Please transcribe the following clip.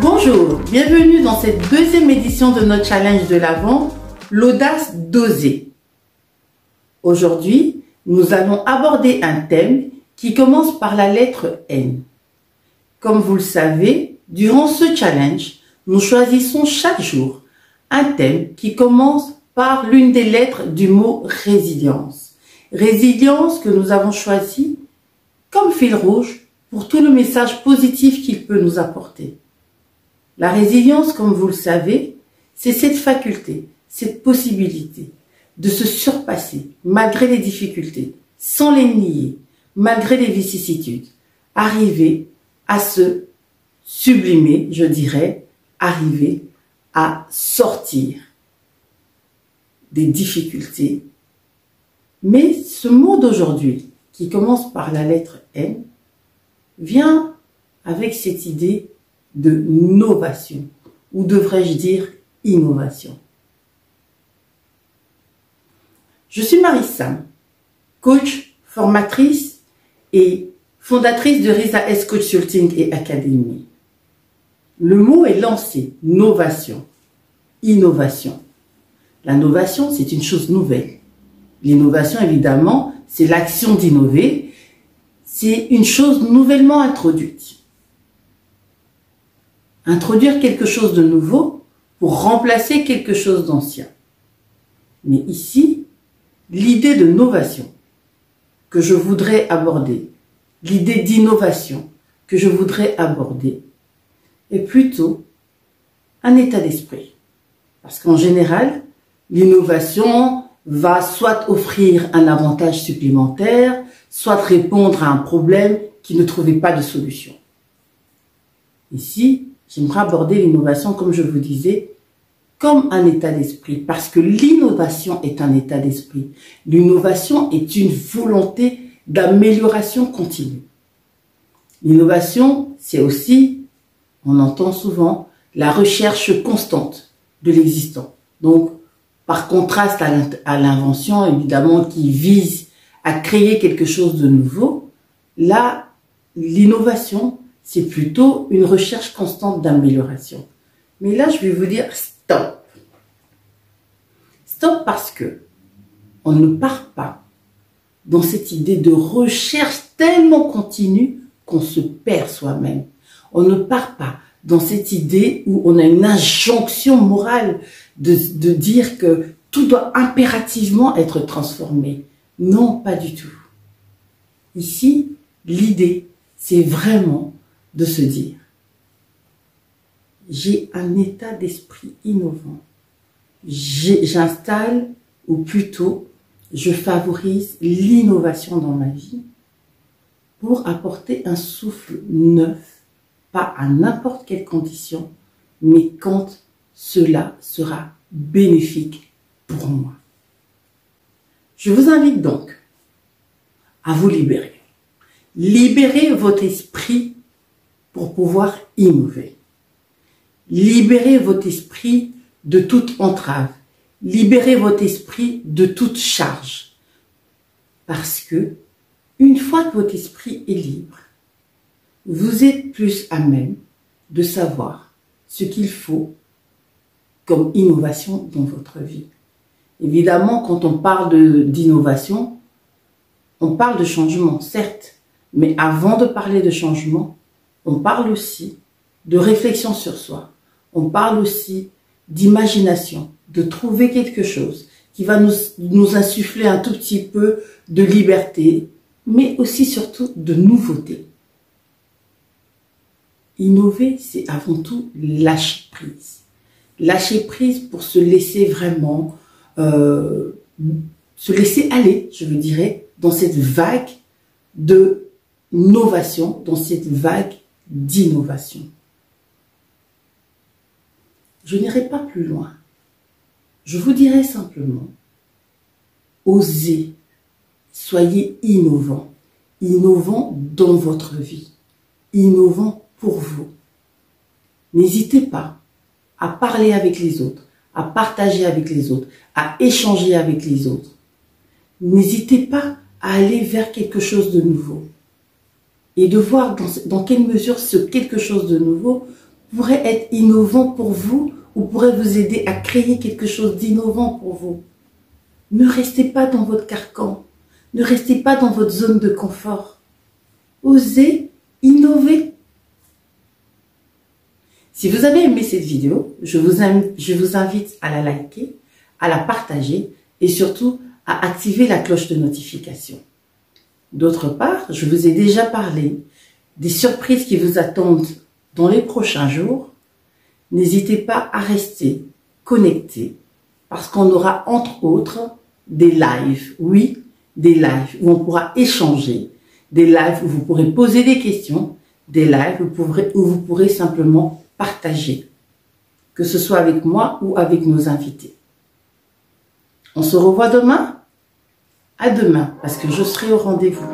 Bonjour, bienvenue dans cette deuxième édition de notre challenge de l'Avent, l'audace d'oser. Aujourd'hui, nous allons aborder un thème qui commence par la lettre N. Comme vous le savez, durant ce challenge, nous choisissons chaque jour un thème qui commence par l'une des lettres du mot résilience. Résilience que nous avons choisi comme fil rouge pour tout le message positif qu'il peut nous apporter. La résilience, comme vous le savez, c'est cette faculté, cette possibilité de se surpasser malgré les difficultés, sans les nier, malgré les vicissitudes, arriver à se sublimer, je dirais, arriver à sortir des difficultés. Mais ce mot d'aujourd'hui, qui commence par la lettre N, vient avec cette idée de novation, ou devrais-je dire innovation. Je suis Marie-Sam, coach, formatrice et fondatrice de Risa S Consulting et Academy. Le mot est lancé, novation, innovation. La novation, c'est une chose nouvelle. L'innovation, évidemment, c'est l'action d'innover. C'est une chose nouvellement introduite. Introduire quelque chose de nouveau pour remplacer quelque chose d'ancien. Mais ici, l'idée de novation que je voudrais aborder, l'idée d'innovation que je voudrais aborder, est plutôt un état d'esprit. Parce qu'en général, l'innovation va soit offrir un avantage supplémentaire, soit répondre à un problème qui ne trouvait pas de solution. Ici, j'aimerais aborder l'innovation, comme je vous disais, comme un état d'esprit, parce que l'innovation est un état d'esprit. L'innovation est une volonté d'amélioration continue. L'innovation, c'est aussi, on entend souvent, la recherche constante de l'existant. Donc, par contraste à l'invention, évidemment, qui vise à créer quelque chose de nouveau, là, l'innovation, c'est plutôt une recherche constante d'amélioration. Mais là, je vais vous dire stop. Stop parce que on ne part pas dans cette idée de recherche tellement continue qu'on se perd soi-même. On ne part pas dans cette idée où on a une injonction morale de dire que tout doit impérativement être transformé. Non, pas du tout. Ici, l'idée, c'est vraiment de se dire, j'ai un état d'esprit innovant. J'installe, ou plutôt, je favorise l'innovation dans ma vie pour apporter un souffle neuf, pas à n'importe quelle condition, mais quand cela sera bénéfique pour moi. Je vous invite donc à vous libérer. Libérez votre esprit pour pouvoir innover. Libérez votre esprit de toute entrave. Libérez votre esprit de toute charge. Parce que, une fois que votre esprit est libre, vous êtes plus à même de savoir ce qu'il faut comme innovation dans votre vie. Évidemment, quand on parle d'innovation, on parle de changement, certes, mais avant de parler de changement, on parle aussi de réflexion sur soi. On parle aussi d'imagination, de trouver quelque chose qui va nous insuffler un tout petit peu de liberté, mais aussi surtout de nouveauté. Innover, c'est avant tout lâcher prise. Lâcher prise pour se laisser vraiment, se laisser aller, je veux dire, dans cette vague de novation, dans cette vague d'innovation. Je n'irai pas plus loin. Je vous dirai simplement, osez, soyez innovants. Innovants dans votre vie. Innovants pour vous. N'hésitez pas à parler avec les autres, à partager avec les autres, à échanger avec les autres. N'hésitez pas à aller vers quelque chose de nouveau. et de voir dans quelle mesure ce quelque chose de nouveau pourrait être innovant pour vous ou pourrait vous aider à créer quelque chose d'innovant pour vous. Ne restez pas dans votre carcan, ne restez pas dans votre zone de confort. Osez innover. Si vous avez aimé cette vidéo, je vous invite à la liker, à la partager et surtout à activer la cloche de notification. D'autre part, je vous ai déjà parlé des surprises qui vous attendent dans les prochains jours. N'hésitez pas à rester connecté parce qu'on aura entre autres des lives, oui, des lives où on pourra échanger, des lives où vous pourrez poser des questions, des lives où vous pourrez simplement partager, que ce soit avec moi ou avec nos invités. On se revoit demain. À demain, parce que je serai au rendez-vous.